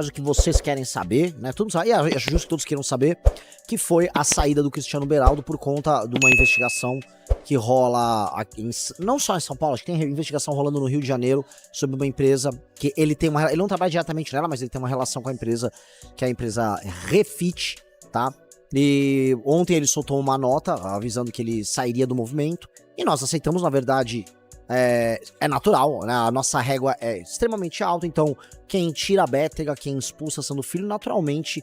caso que vocês querem saber, né? Todos, e acho justo que todos queiram saber, que foi a saída do Cristiano Beraldo por conta de uma investigação que rola aqui não só em São Paulo, acho que tem investigação rolando no Rio de Janeiro sobre uma empresa que ele não trabalha diretamente nela, mas ele tem uma relação com a empresa, que é a empresa Refit, tá? E ontem ele soltou uma nota avisando que ele sairia do movimento, e nós aceitamos, na verdade. É natural, né? A nossa régua é extremamente alta, então quem tira a Bétega, quem expulsa Sandro Filho, naturalmente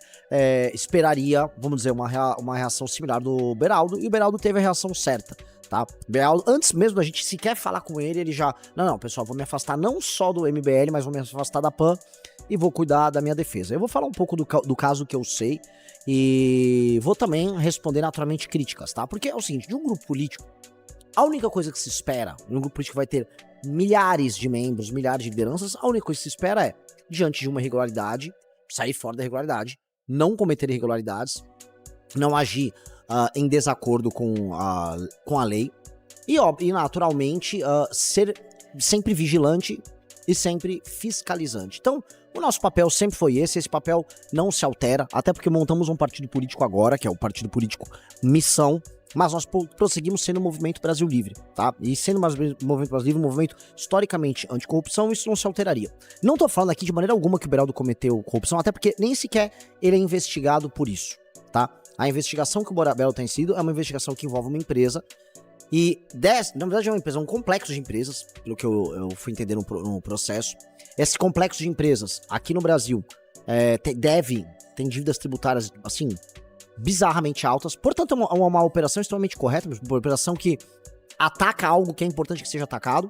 esperaria, vamos dizer, uma reação similar do Beraldo, e o Beraldo teve a reação certa, tá? Beraldo, antes mesmo da gente sequer falar com ele, ele já, não, pessoal, vou me afastar não só do MBL, mas vou me afastar da PAN e vou cuidar da minha defesa. Eu vou falar um pouco do caso que eu sei e vou também responder naturalmente críticas, tá? Porque é o seguinte, de um grupo político, a única coisa que se espera, um grupo político que vai ter milhares de membros, milhares de lideranças, a única coisa que se espera é, diante de uma irregularidade, sair fora da irregularidade, não cometer irregularidades, não agir em desacordo com a lei e naturalmente, ser sempre vigilante e sempre fiscalizante. Então, o nosso papel sempre foi esse papel não se altera, até porque montamos um partido político agora, que é o partido político Missão, mas nós prosseguimos sendo o Movimento Brasil Livre, tá? E sendo o Movimento Brasil Livre um movimento historicamente anticorrupção, isso não se alteraria. Não tô falando aqui de maneira alguma que o Beraldo cometeu corrupção, até porque nem sequer ele é investigado por isso, tá? A investigação que o Beraldo tem sido é uma investigação que envolve uma empresa e, na verdade, é uma empresa, um complexo de empresas, pelo que eu fui entender no processo. Esse complexo de empresas, aqui no Brasil, tem dívidas tributárias, assim, bizarramente altas, portanto é uma operação extremamente correta, uma operação que ataca algo que é importante que seja atacado.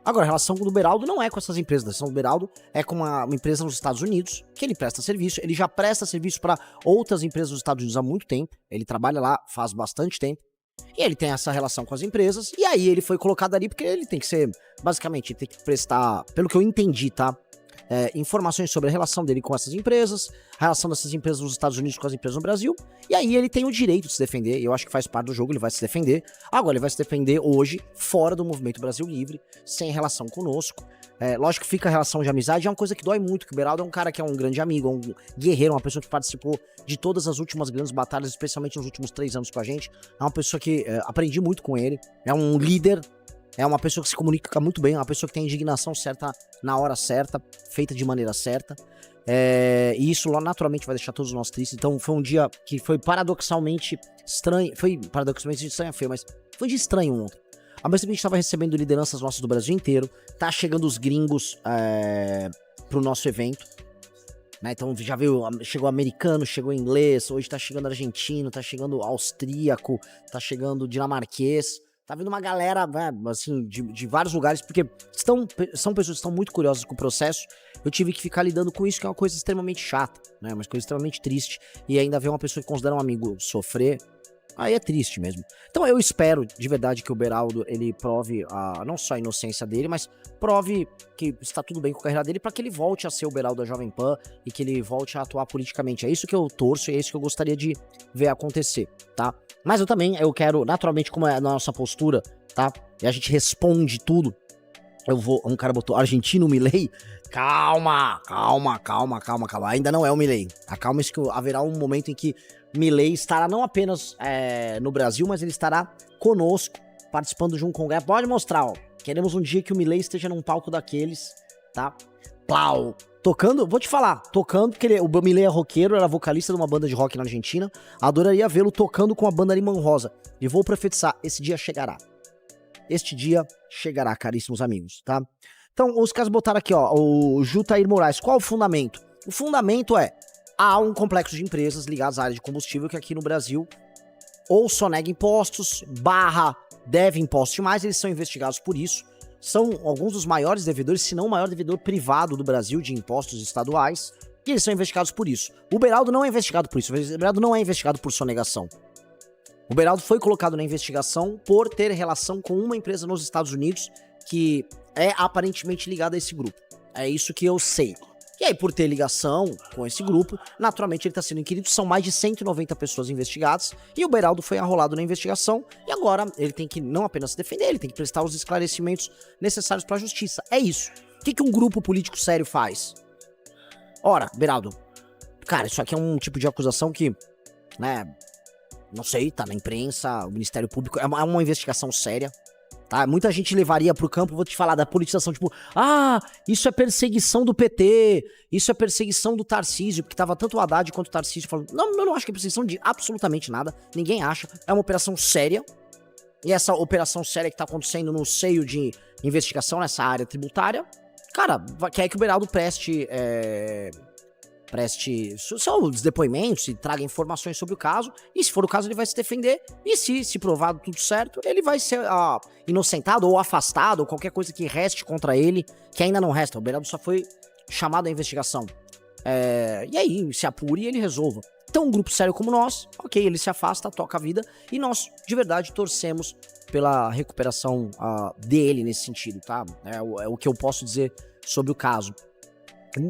Agora, a relação do Beraldo não é com essas empresas, a relação do Beraldo é com uma empresa nos Estados Unidos, que ele presta serviço, ele já presta serviço para outras empresas dos Estados Unidos há muito tempo, ele trabalha lá faz bastante tempo, e ele tem essa relação com as empresas, e aí ele foi colocado ali porque ele tem que ser, basicamente, ele tem que prestar, pelo que eu entendi, tá? Informações sobre a relação dele com essas empresas, a relação dessas empresas nos Estados Unidos com as empresas no Brasil, e aí ele tem o direito de se defender, e eu acho que faz parte do jogo, ele vai se defender. Agora, ele vai se defender hoje, fora do Movimento Brasil Livre, sem relação conosco. Lógico que fica a relação de amizade, é uma coisa que dói muito, que o Beraldo é um cara que é um grande amigo, um guerreiro, uma pessoa que participou de todas as últimas grandes batalhas, especialmente nos últimos 3 anos com a gente. É uma pessoa que aprendi muito com ele, é um líder. É uma pessoa que se comunica muito bem, uma pessoa que tem a indignação certa na hora certa, feita de maneira certa. E isso lá naturalmente vai deixar todos nós tristes. Então foi um dia que foi paradoxalmente estranho. Foi paradoxalmente estranho, feio, mas foi um dia estranho ontem. Ao mesmo tempo que a gente estava recebendo lideranças nossas do Brasil inteiro, tá chegando os gringos pro nosso evento. Né? Então já chegou americano, chegou inglês, hoje tá chegando argentino, tá chegando austríaco, tá chegando dinamarquês. Tá vindo uma galera, assim, de vários lugares, porque são pessoas que estão muito curiosas com o processo. Eu tive que ficar lidando com isso, que é uma coisa extremamente chata, né? Uma coisa extremamente triste. E ainda ver uma pessoa que considera um amigo sofrer, aí é triste mesmo. Então eu espero, de verdade, que o Beraldo, ele prove não só a inocência dele, mas prove que está tudo bem com a carreira dele, para que ele volte a ser o Beraldo da Jovem Pan e que ele volte a atuar politicamente. É isso que eu torço e é isso que eu gostaria de ver acontecer, tá? Mas eu quero, naturalmente, como é a nossa postura, tá? E a gente responde tudo. Um cara botou argentino Milei. Calma. Ainda não é o Milei. Acalma-se que haverá um momento em que Milei estará não apenas no Brasil, mas ele estará conosco, participando de um congresso. Pode mostrar, ó. Queremos um dia que o Milei esteja num palco daqueles, tá? Plau. Tocando, vou te falar, porque o Milei é roqueiro, era vocalista de uma banda de rock na Argentina, adoraria vê-lo tocando com a banda Limão Rosa, e vou profetizar, esse dia chegará. Este dia chegará, caríssimos amigos, tá? Então, os caras botaram aqui, ó, o Jutair Moraes, qual o fundamento? O fundamento há um complexo de empresas ligadas à área de combustível que aqui no Brasil ou sonega impostos, deve impostos demais, eles são investigados por isso. São alguns dos maiores devedores, se não o maior devedor privado do Brasil de impostos estaduais, e eles são investigados por isso. O Beraldo não é investigado por isso, o Beraldo não é investigado por sonegação. O Beraldo foi colocado na investigação por ter relação com uma empresa nos Estados Unidos que é aparentemente ligada a esse grupo. É isso que eu sei. E aí, por ter ligação com esse grupo, naturalmente ele está sendo inquirido. São mais de 190 pessoas investigadas. E o Beraldo foi arrolado na investigação. E agora ele tem que não apenas se defender, ele tem que prestar os esclarecimentos necessários para a justiça. É isso. O que um grupo político sério faz? Ora, Beraldo, cara, isso aqui é um tipo de acusação que, né, não sei, tá na imprensa, o Ministério Público, é uma investigação séria, tá? Muita gente levaria pro campo, vou te falar, da politização, tipo, isso é perseguição do PT, isso é perseguição do Tarcísio, porque tava tanto o Haddad quanto o Tarcísio falando, não, eu não acho que é perseguição de absolutamente nada, ninguém acha, é uma operação séria, e essa operação séria que tá acontecendo no seio de investigação nessa área tributária, cara, quer que o Beraldo preste seus depoimentos e traga informações sobre o caso, e se for o caso ele vai se defender, e se provado tudo certo, ele vai ser inocentado ou afastado, ou qualquer coisa que reste contra ele, que ainda não resta, o Beraldo só foi chamado à investigação. E aí, se apure e ele resolva. Então um grupo sério como nós, ok, ele se afasta, toca a vida, e nós, de verdade, torcemos pela recuperação dele nesse sentido, tá? É o que eu posso dizer sobre o caso.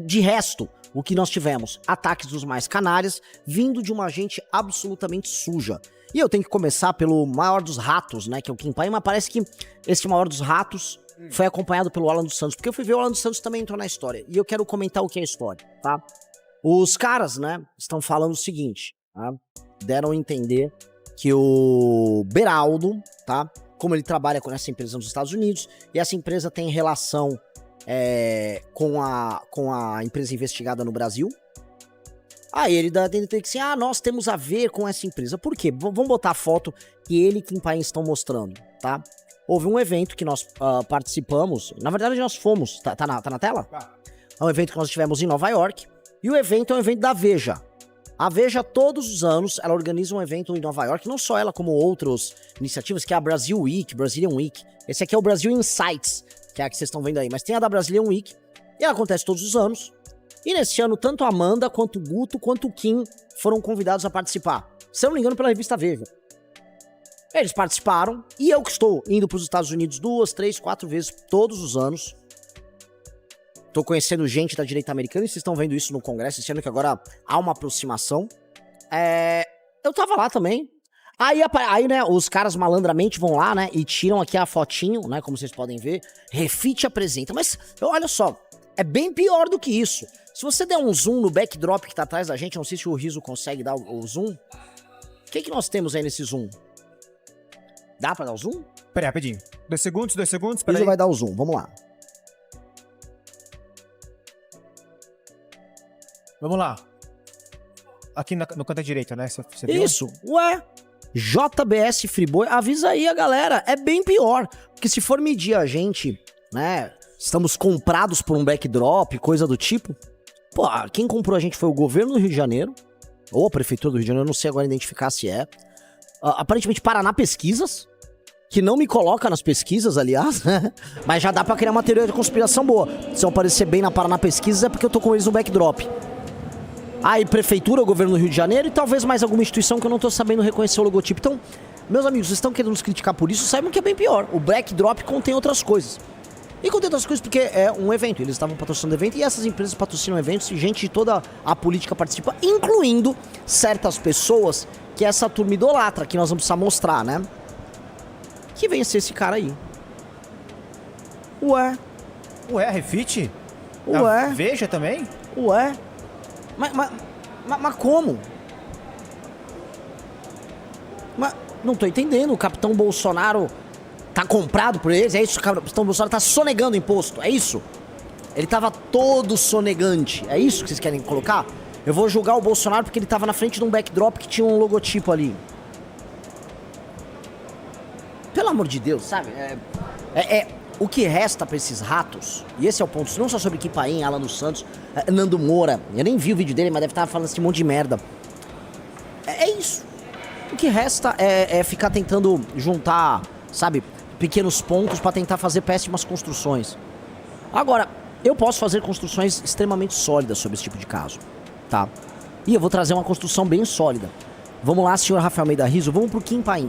De resto, o que nós tivemos? Ataques dos mais canalhas, vindo de uma gente absolutamente suja. E eu tenho que começar pelo maior dos ratos, né, que é o Kim Paim, mas parece que esse maior dos ratos foi acompanhado pelo Alan dos Santos, porque eu fui ver o Alan dos Santos também entrou na história, e eu quero comentar o que é a história, tá? Os caras, né, estão falando o seguinte, tá? Deram a entender que o Beraldo, tá, como ele trabalha com essa empresa nos Estados Unidos, e essa empresa tem relação com a empresa investigada no Brasil. Aí ele dá a entender que assim, nós temos a ver com essa empresa. Por quê? Vamos botar a foto que ele e Kim Paim estão mostrando, tá? Houve um evento que nós participamos, na verdade nós fomos, tá na tela? É um evento que nós tivemos em Nova York, e o evento é um evento da Veja. A Veja, todos os anos, ela organiza um evento em Nova York, não só ela, como outras iniciativas, que é a Brazil Week, Brazilian Week. Esse aqui é o Brasil Insights, que é a que vocês estão vendo aí, mas tem a da Brazilian Week, e ela acontece todos os anos, e nesse ano tanto a Amanda, quanto o Guto, quanto o Kim foram convidados a participar, se eu não me engano pela revista Veja. Eles participaram, e eu que estou indo para os Estados Unidos 2, 3, 4 vezes todos os anos, tô conhecendo gente da direita americana, e vocês estão vendo isso no Congresso, esse ano que agora há uma aproximação, eu tava lá também. Aí, né, os caras malandramente vão lá, né, e tiram aqui a fotinho, né, como vocês podem ver, Refit apresenta, mas olha só, é bem pior do que isso. Se você der um zoom no backdrop que tá atrás da gente, não sei se o Riso consegue dar o zoom, o que nós temos aí nesse zoom? Dá pra dar o zoom? Pera aí, rapidinho. 2 segundos, O pera Riso aí. vai dar o zoom, vamos lá. Vamos lá. Aqui no canto direito, né? Você viu? Isso, ué, JBS Friboi, avisa aí a galera, é bem pior, porque se for medir a gente, né, estamos comprados por um backdrop, coisa do tipo, pô, quem comprou a gente foi o governo do Rio de Janeiro, ou a prefeitura do Rio de Janeiro, eu não sei agora identificar se é, aparentemente Paraná Pesquisas, que não me coloca nas pesquisas, aliás, mas já dá pra criar uma teoria de conspiração boa, se eu aparecer bem na Paraná Pesquisas é porque eu tô com eles no backdrop. Aí, prefeitura, o governo do Rio de Janeiro e talvez mais alguma instituição que eu não tô sabendo reconhecer o logotipo. Então, meus amigos, vocês estão querendo nos criticar por isso, saibam que é bem pior. O backdrop contém outras coisas. E contém outras coisas porque é um evento. Eles estavam patrocinando evento e essas empresas patrocinam eventos e gente de toda a política participa, incluindo certas pessoas que essa turma idolatra, que nós vamos precisar mostrar, né? Que venha ser esse cara aí. Ué, Refit? Ué. Veja também? ué. Mas como? Mas não tô entendendo, o Capitão Bolsonaro tá comprado por eles, é isso? O Capitão Bolsonaro tá sonegando imposto, é isso? Ele tava todo sonegante, é isso que vocês querem colocar? Eu vou julgar o Bolsonaro porque ele tava na frente de um backdrop que tinha um logotipo ali. Pelo amor de Deus, sabe? O que resta pra esses ratos, e esse é o ponto, não só sobre Kim Paim, Alan dos Santos, Nando Moura, eu nem vi o vídeo dele, mas deve estar falando esse monte de merda. É isso. O que resta é ficar tentando juntar, sabe, pequenos pontos pra tentar fazer péssimas construções. Agora, eu posso fazer construções extremamente sólidas sobre esse tipo de caso, tá? E eu vou trazer uma construção bem sólida. Vamos lá, senhor Rafael Almeida Riso, vamos pro Kim Paim.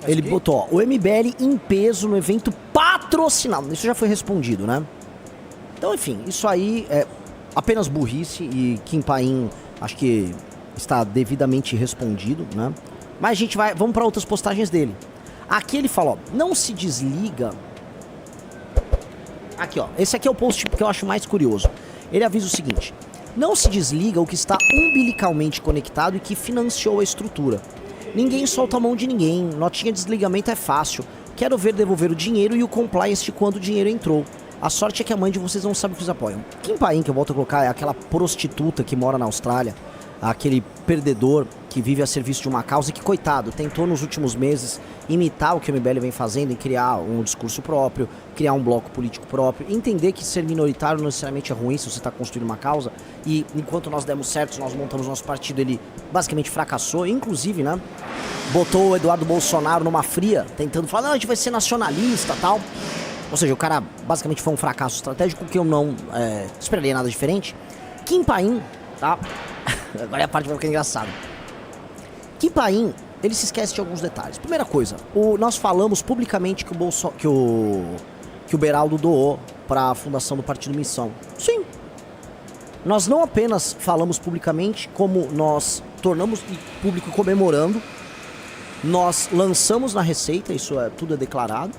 Ele botou, ó, o MBL em peso no evento patrocinado. Isso já foi respondido, né? Então, enfim, isso aí é apenas burrice e Kim Paim acho que está devidamente respondido, né? Mas a gente vamos para outras postagens dele. Aqui ele fala, ó, não se desliga Aqui, ó. Esse aqui é o post que eu acho mais curioso. Ele avisa o seguinte: não se desliga o que está umbilicalmente conectado e que financiou a estrutura. Ninguém solta a mão de ninguém. Notinha de desligamento é fácil. Quero ver devolver o dinheiro e o compliance de quando o dinheiro entrou. A sorte é que a mãe de vocês não sabe o que os apoiam. Kim Paim, que eu volto a colocar, é aquela prostituta que mora na Austrália. Aquele perdedor que vive a serviço de uma causa e que, coitado, tentou nos últimos meses imitar o que o MBL vem fazendo em criar um discurso próprio, criar um bloco político próprio, entender que ser minoritário não necessariamente é ruim se você está construindo uma causa, e enquanto nós demos certo, nós montamos nosso partido, ele basicamente fracassou, inclusive, né, botou o Eduardo Bolsonaro numa fria, tentando falar, não, a gente vai ser nacionalista e tal, ou seja, o cara basicamente foi um fracasso estratégico que eu não esperaria nada diferente. Kim Paim, tá? Agora é a parte que vai ficar engraçada. Kim Paim, ele se esquece de alguns detalhes. Primeira coisa, nós falamos publicamente que o Beraldo doou para a fundação do Partido Missão. Sim. Nós não apenas falamos publicamente, como nós tornamos público comemorando, nós lançamos na Receita, isso tudo é declarado,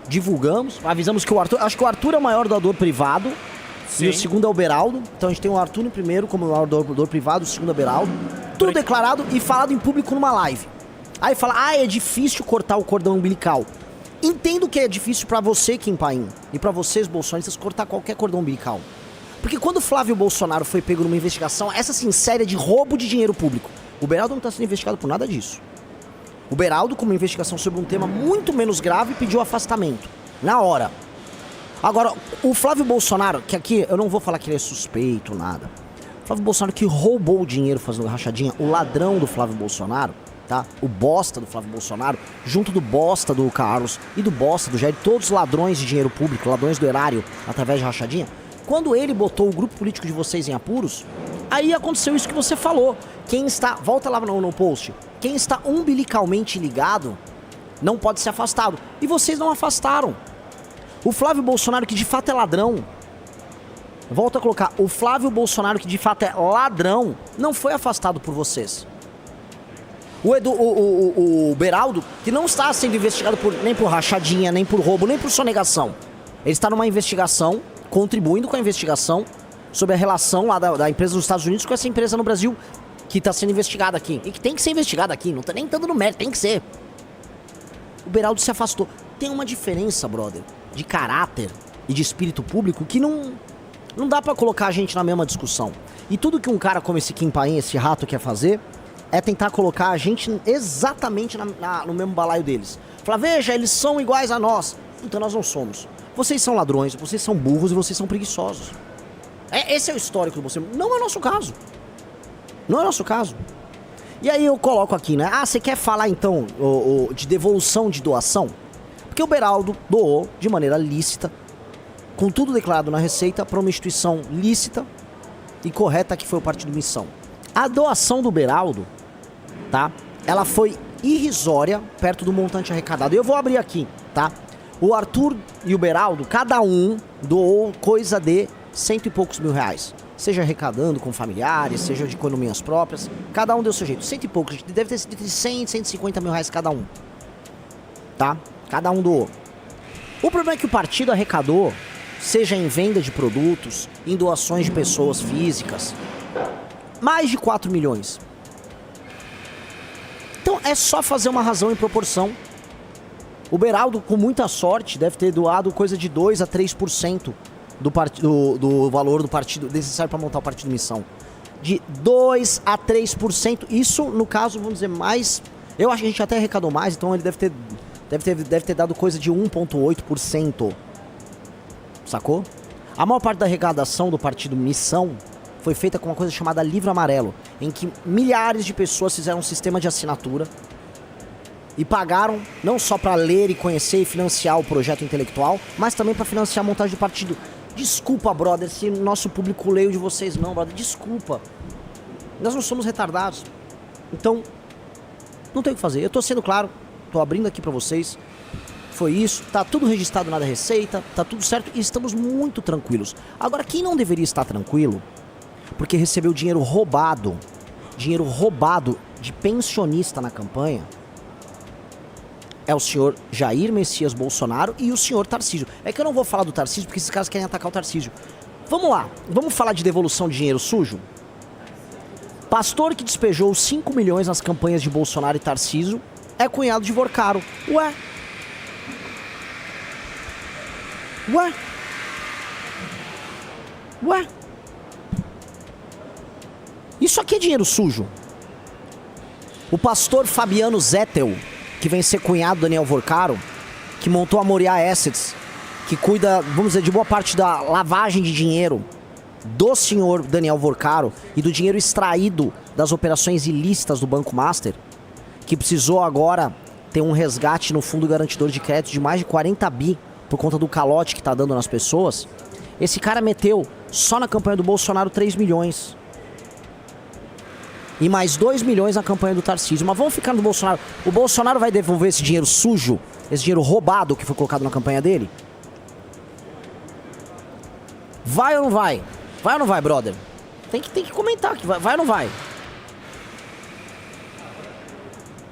divulgamos, avisamos que o Arthur, acho que o Arthur é o maior doador privado. Sim. E o segundo é o Beraldo. Então a gente tem o Arthur em primeiro como o maior doador privado, o segundo é o Beraldo. Tudo declarado e falado em público numa live. Aí fala, é difícil cortar o cordão umbilical. Entendo que é difícil pra você, Kim Paim, e pra vocês, bolsonaristas, cortar qualquer cordão umbilical. Porque quando o Flávio Bolsonaro foi pego numa investigação, essa sim, séria de roubo de dinheiro público, o Beraldo não tá sendo investigado por nada disso. O Beraldo, com uma investigação sobre um tema muito menos grave, pediu afastamento. Na hora. Agora, o Flávio Bolsonaro, que aqui eu não vou falar que ele é suspeito, nada. O Flávio Bolsonaro que roubou o dinheiro fazendo rachadinha, o ladrão do Flávio Bolsonaro, tá? O bosta do Flávio Bolsonaro, junto do bosta do Carlos e do bosta do Jair, todos ladrões de dinheiro público, ladrões do erário, através de rachadinha. Quando ele botou o grupo político de vocês em apuros, aí aconteceu isso que você falou. Quem está, volta lá no post, quem está umbilicalmente ligado não pode ser afastado. E vocês não afastaram. O Flávio Bolsonaro, que de fato é ladrão, volto a colocar, o Flávio Bolsonaro, que de fato é ladrão, não foi afastado por vocês. O Beraldo, que não está sendo investigado nem por rachadinha, nem por roubo, nem por sonegação. Ele está numa investigação, contribuindo com a investigação sobre a relação lá da empresa dos Estados Unidos com essa empresa no Brasil, que está sendo investigada aqui. E que tem que ser investigada aqui, não está nem dando mérito, tem que ser. O Beraldo se afastou. Tem uma diferença, brother, de caráter e de espírito público que não dá pra colocar a gente na mesma discussão. E tudo que um cara como esse Kim Paim, esse rato, quer fazer é tentar colocar a gente exatamente no mesmo balaio deles. Falar, veja, eles são iguais a nós. Então nós não somos. Vocês são ladrões, vocês são burros e vocês são preguiçosos. Esse é o histórico de você. Não é nosso caso. Não é nosso caso. E aí eu coloco aqui, né? Você quer falar então de devolução de doação? Porque o Beraldo doou de maneira lícita, com tudo declarado na Receita, para uma instituição lícita e correta que foi o Partido Missão. A doação do Beraldo, tá? Ela foi irrisória perto do montante arrecadado. Eu vou abrir aqui, tá? O Arthur e o Beraldo, cada um doou coisa de 100 e poucos mil reais. Seja arrecadando com familiares, seja de economias próprias. Cada um deu seu jeito. 100 e poucos, deve ter sido entre 100 e 150 mil reais cada um. Tá? Cada um doou. O problema é que o partido arrecadou, seja em venda de produtos, em doações de pessoas físicas, mais de 4 milhões. Então é só fazer uma razão em proporção. O Beraldo, com muita sorte, deve ter doado coisa de 2 a 3% do valor do partido necessário para montar o Partido Missão. De 2 a 3%. Isso, no caso, vamos dizer, mais... Eu acho que a gente até arrecadou mais, então ele deve ter dado coisa de 1,8%. Sacou? A maior parte da arrecadação do Partido Missão foi feita com uma coisa chamada Livro Amarelo, em que milhares de pessoas fizeram um sistema de assinatura e pagaram não só para ler e conhecer e financiar o projeto intelectual, mas também para financiar a montagem do partido. Desculpa, brother, se o nosso público leu de vocês não, brother, desculpa. Nós não somos retardados. Então, não tem o que fazer. Eu tô sendo claro, tô abrindo aqui pra vocês. Foi isso, tá tudo registrado na Receita, tá tudo certo e estamos muito tranquilos. Agora, quem não deveria estar tranquilo, porque recebeu dinheiro roubado de pensionista na campanha, é o senhor Jair Messias Bolsonaro e o senhor Tarcísio. É que eu não vou falar do Tarcísio porque esses caras querem atacar o Tarcísio. Vamos lá, vamos falar de devolução de dinheiro sujo? Pastor que despejou 5 milhões nas campanhas de Bolsonaro e Tarcísio é cunhado de Vorcaro. Ué? Isso aqui é dinheiro sujo. O pastor Fabiano Zettel, que vem ser cunhado do Daniel Vorcaro, que montou a Moriá Assets, que cuida, vamos dizer, de boa parte da lavagem de dinheiro do senhor Daniel Vorcaro e do dinheiro extraído das operações ilícitas do Banco Master, que precisou agora ter um resgate no fundo garantidor de crédito de mais de 40 bi por conta do calote que tá dando nas pessoas. Esse cara meteu só na campanha do Bolsonaro 3 milhões. E mais 2 milhões na campanha do Tarcísio. Mas vamos ficar no Bolsonaro. O Bolsonaro vai devolver esse dinheiro sujo, esse dinheiro roubado que foi colocado na campanha dele? Vai ou não vai? Vai ou não vai, brother? Tem que comentar aqui. Vai ou não vai?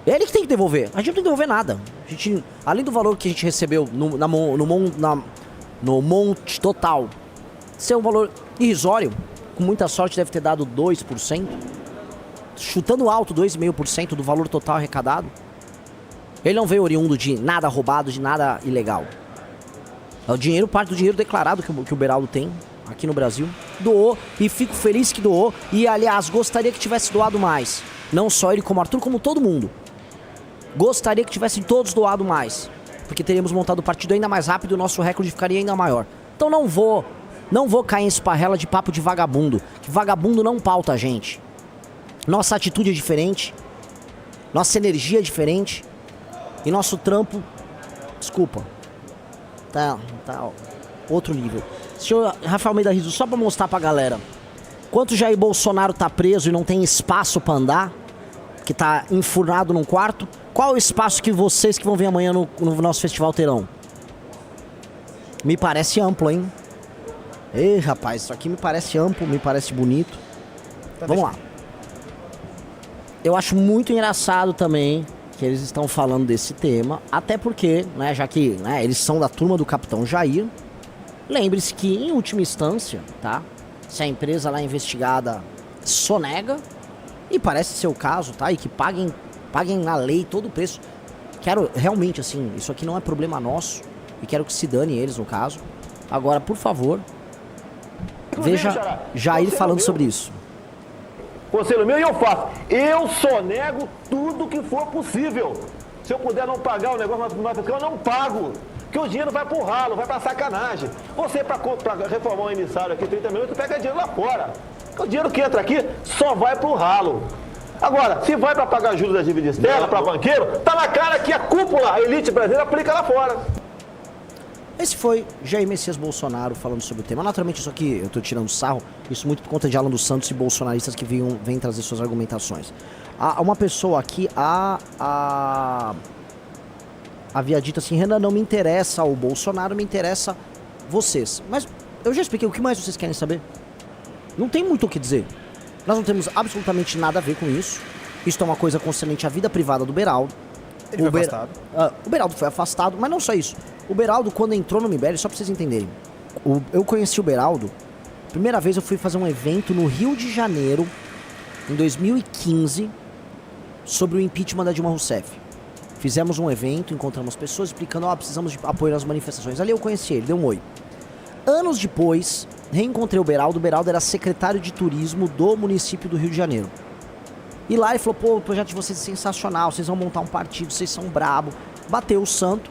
É ele que tem que devolver. A gente não tem que devolver nada. A gente, além do valor que a gente recebeu no monte total ser um valor irrisório, com muita sorte deve ter dado 2%, chutando alto 2,5% do valor total arrecadado. Ele não veio oriundo de nada roubado, de nada ilegal. É o dinheiro, parte do dinheiro declarado que o Beraldo tem aqui no Brasil. Doou e fico feliz que doou. E aliás, gostaria que tivesse doado mais. Não só ele como Arthur, como todo mundo. Gostaria que tivessem todos doado mais, porque teríamos montado o partido ainda mais rápido e o nosso recorde ficaria ainda maior. Então não vou cair em esparrela de papo de vagabundo, que vagabundo não pauta a gente. Nossa atitude é diferente, nossa energia é diferente e nosso trampo, desculpa, tá outro nível. Senhor Rafael Almeida Rizzo, só pra mostrar pra galera, enquanto Jair Bolsonaro tá preso e não tem espaço pra andar, que tá enfurnado num quarto, qual é o espaço que vocês que vão vir amanhã no nosso festival terão? Me parece amplo, hein? Ei, rapaz, isso aqui me parece amplo, me parece bonito. Tá, vamos lá. Eu acho muito engraçado também que eles estão falando desse tema, até porque, né, já que eles são da turma do Capitão Jair, lembre-se que, em última instância, tá? Se a empresa lá investigada sonega, e parece ser o caso, tá? E que paguem na lei todo o preço. Quero realmente, assim, isso aqui não é problema nosso. E quero que se dane eles, no caso. Agora, por favor, veja Jair falando sobre isso. Conselho meu e eu faço. Eu sonego tudo que for possível. Se eu puder não pagar o negócio, eu não pago. Porque o dinheiro vai pro ralo, vai pra sacanagem. Você, pra reformar um emissário aqui, 30 minutos, pega dinheiro lá fora. O dinheiro que entra aqui só vai pro ralo. Agora, se vai para pagar juros das dívidas externas, para banqueiro, tá na cara que a cúpula, a elite brasileira, aplica lá fora. Esse foi Jair Messias Bolsonaro falando sobre o tema. Naturalmente, isso aqui eu tô tirando sarro, isso muito por conta de Alan dos Santos e bolsonaristas que vêm trazer suas argumentações. Uma pessoa aqui havia dito assim: Renan, não me interessa o Bolsonaro, me interessa vocês. Mas eu já expliquei, o que mais vocês querem saber? Não tem muito o que dizer. Nós não temos absolutamente nada a ver com isso. Isso é uma coisa concernente à vida privada do Beraldo. Ele foi afastado. O Beraldo foi afastado, mas não só isso. O Beraldo, quando entrou no MBL, só pra vocês entenderem, eu conheci o Beraldo, primeira vez eu fui fazer um evento no Rio de Janeiro, em 2015, sobre o impeachment da Dilma Rousseff. Fizemos um evento, encontramos pessoas explicando, precisamos de apoio nas manifestações. Ali eu conheci ele, deu um oi. Anos depois, reencontrei o Beraldo era secretário de turismo do município do Rio de Janeiro. E lá ele falou, pô, o projeto de vocês é sensacional, vocês vão montar um partido, vocês são brabo. Bateu o santo.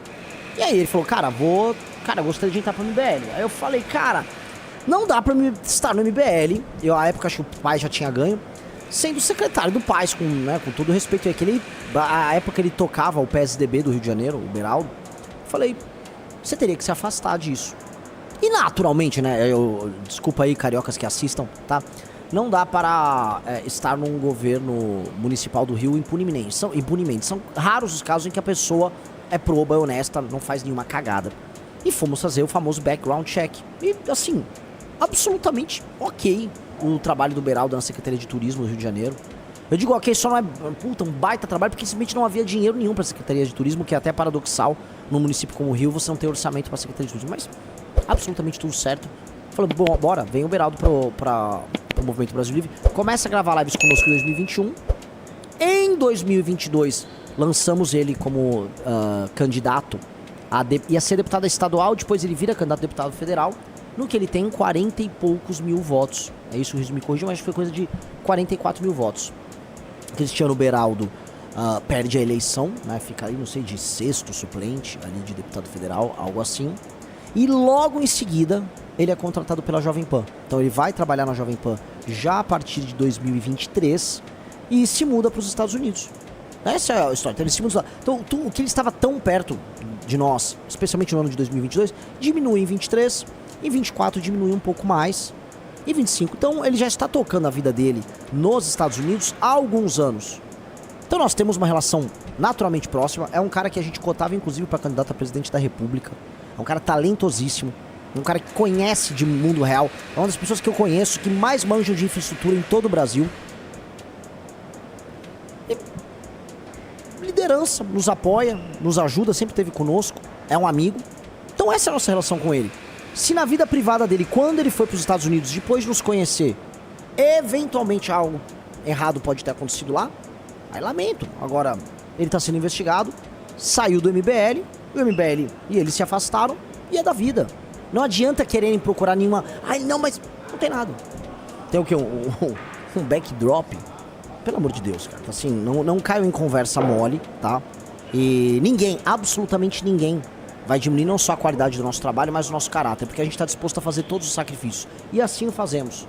E aí ele falou, cara, gostaria de entrar pro MBL. Aí eu falei, cara, não dá pra me estar no MBL. Eu, à época, acho que o pai já tinha ganho. Sendo secretário do Paz, com todo respeito. A época ele tocava o PSDB do Rio de Janeiro, o Beraldo. Falei, você teria que se afastar disso. E naturalmente, né, desculpa aí, cariocas que assistam, tá? Não dá para estar num governo municipal do Rio impunemente. São raros os casos em que a pessoa é proba, é honesta, não faz nenhuma cagada. E fomos fazer o famoso background check. E, assim, absolutamente ok o trabalho do Beraldo na Secretaria de Turismo do Rio de Janeiro. Eu digo, ok, só não é um baita trabalho, porque simplesmente não havia dinheiro nenhum pra Secretaria de Turismo, que é até paradoxal num município como o Rio, você não ter orçamento pra Secretaria de Turismo, mas absolutamente tudo certo. Falei, bom, bora, vem o Beraldo pro Movimento Brasil Livre, começa a gravar lives conosco em 2021, em 2022 lançamos ele como candidato, ia ser deputado estadual, depois ele vira candidato a deputado federal, no que ele tem 40 e poucos mil votos, é isso, o Riso me corrigiu, mas foi coisa de 44 mil votos. Cristiano Beraldo perde a eleição, né, fica aí, não sei, de sexto suplente ali de deputado federal, algo assim. E logo em seguida, ele é contratado pela Jovem Pan. Então ele vai trabalhar na Jovem Pan já a partir de 2023 e se muda para os Estados Unidos. Essa é a história. Então ele se muda. Então o que ele estava tão perto de nós, especialmente no ano de 2022, diminui em 23, em 24 diminui um pouco mais, e 25. Então ele já está tocando a vida dele nos Estados Unidos há alguns anos. Então nós temos uma relação naturalmente próxima. É um cara que a gente cotava inclusive para candidato a presidente da República. É um cara talentosíssimo. É um cara que conhece de mundo real. É uma das pessoas que eu conheço que mais manjam de infraestrutura em todo o Brasil. E liderança, nos apoia, nos ajuda, sempre esteve conosco. É um amigo. Então essa é a nossa relação com ele. Se na vida privada dele, quando ele foi para os Estados Unidos, depois de nos conhecer, eventualmente algo errado pode ter acontecido lá, aí lamento. Agora, ele está sendo investigado, saiu do MBL, o MBL e ele se afastaram, e é da vida. Não adianta quererem procurar nenhuma... Ai, não, mas não tem nada. Tem o quê? Um backdrop? Pelo amor de Deus, cara. Assim, não caio em conversa mole, tá? E ninguém, absolutamente ninguém, vai diminuir não só a qualidade do nosso trabalho, mas o nosso caráter, porque a gente está disposto a fazer todos os sacrifícios. E assim o fazemos.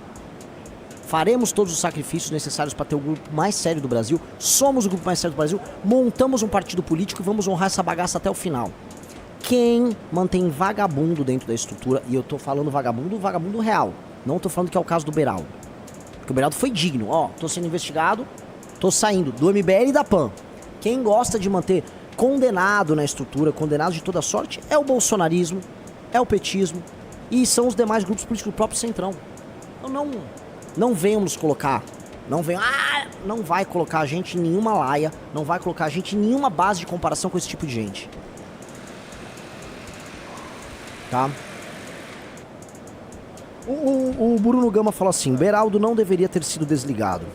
Faremos todos os sacrifícios necessários para ter o grupo mais sério do Brasil. Somos o grupo mais sério do Brasil. Montamos um partido político e vamos honrar essa bagaça até o final. Quem mantém vagabundo dentro da estrutura, e eu tô falando vagabundo real. Não tô falando que é o caso do Beraldo. Porque o Beraldo foi digno. Ó, tô sendo investigado, tô saindo do MBL e da PAN. Quem gosta de manter condenado na estrutura, condenado de toda sorte, é o bolsonarismo, é o petismo e são os demais grupos políticos do próprio Centrão. Então não venham nos colocar, não vai colocar a gente em nenhuma laia, não vai colocar a gente em nenhuma base de comparação com esse tipo de gente. Tá? O Bruno Gama falou assim, Beraldo não deveria ter sido desligado.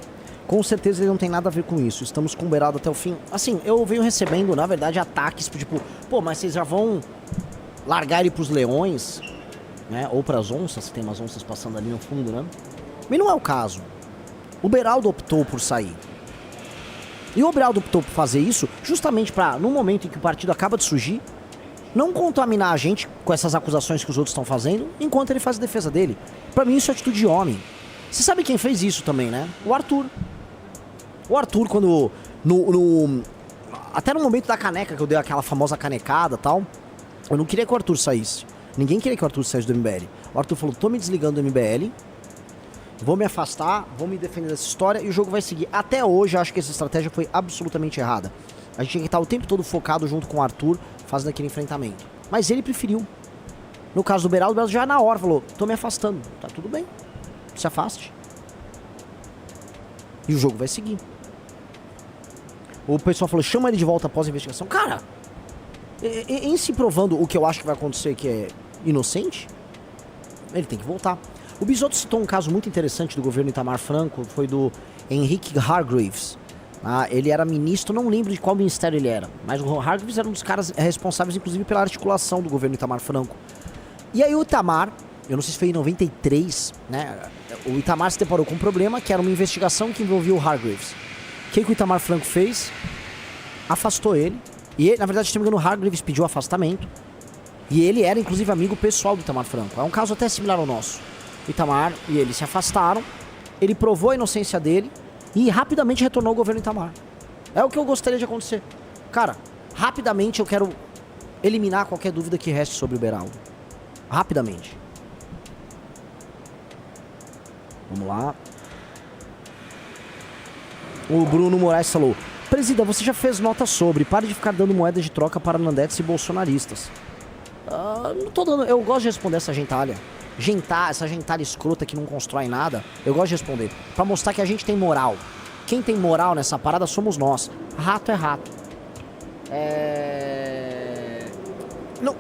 Com certeza ele não tem nada a ver com isso. Estamos com o Beraldo até o fim. Assim, eu venho recebendo, na verdade, ataques, tipo, pô, mas vocês já vão largar ele pros leões, né? Ou pras onças, tem umas onças passando ali no fundo, né? Mas não é o caso. O Beraldo optou por sair. E o Beraldo optou por fazer isso justamente pra, no momento em que o partido acaba de surgir, não contaminar a gente com essas acusações que os outros estão fazendo, enquanto ele faz a defesa dele. Pra mim isso é atitude de homem. Você sabe quem fez isso também, né? O Arthur. O Arthur, quando... até no momento da caneca, que eu dei aquela famosa canecada e tal, eu não queria que o Arthur saísse. Ninguém queria que o Arthur saísse do MBL. O Arthur falou, tô me desligando do MBL, vou me afastar, vou me defender dessa história e o jogo vai seguir. Até hoje, eu acho que essa estratégia foi absolutamente errada. A gente tinha que estar o tempo todo focado junto com o Arthur, fazendo aquele enfrentamento. Mas ele preferiu. No caso do Beraldo já na hora falou, tô me afastando. Tá tudo bem, se afaste. E o jogo vai seguir. O pessoal falou, chama ele de volta após a investigação. Cara, em se provando o que eu acho que vai acontecer, que é inocente, ele tem que voltar. O Bisotto citou um caso muito interessante do governo Itamar Franco, foi do Henrique Hargreaves. Ele era ministro, não lembro de qual ministério ele era, mas o Hargreaves era um dos caras responsáveis, inclusive, pela articulação do governo Itamar Franco. E aí o Itamar, eu não sei se foi em 93, né? O Itamar se deparou com um problema, que era uma investigação que envolvia o Hargreaves. O que o Itamar Franco fez? Afastou ele. E ele, na verdade, se não me engano, o Hargreaves pediu afastamento. E ele era, inclusive, amigo pessoal do Itamar Franco. É um caso até similar ao nosso. O Itamar e ele se afastaram. Ele provou a inocência dele. E rapidamente retornou ao governo Itamar. É o que eu gostaria de acontecer. Cara, rapidamente eu quero eliminar qualquer dúvida que reste sobre o Beraldo. Rapidamente. Vamos lá. O Bruno Moraes falou, Presida, você já fez nota sobre, pare de ficar dando moeda de troca para nandetes e bolsonaristas. Não tô dando, eu gosto de responder essa gentalha. Essa gentalha escrota que não constrói nada, eu gosto de responder. Pra mostrar que a gente tem moral. quem tem moral nessa parada somos nós. Rato é rato.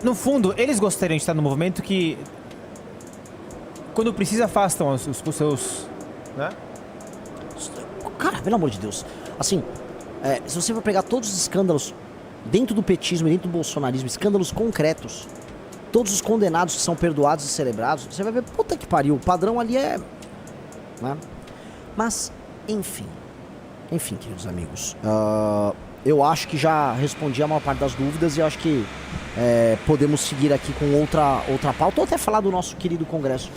No fundo, eles gostariam de estar no movimento que, quando precisa, afastam os seus... Né? Cara, pelo amor de Deus. Assim, se você for pegar todos os escândalos dentro do petismo e dentro do bolsonarismo, escândalos concretos, todos os condenados que são perdoados e celebrados, você vai ver, puta que pariu, o padrão ali é... Né? Mas, enfim, queridos amigos, eu acho que já respondi a maior parte das dúvidas e eu acho que podemos seguir aqui com outra pauta, ou até falar do nosso querido Congresso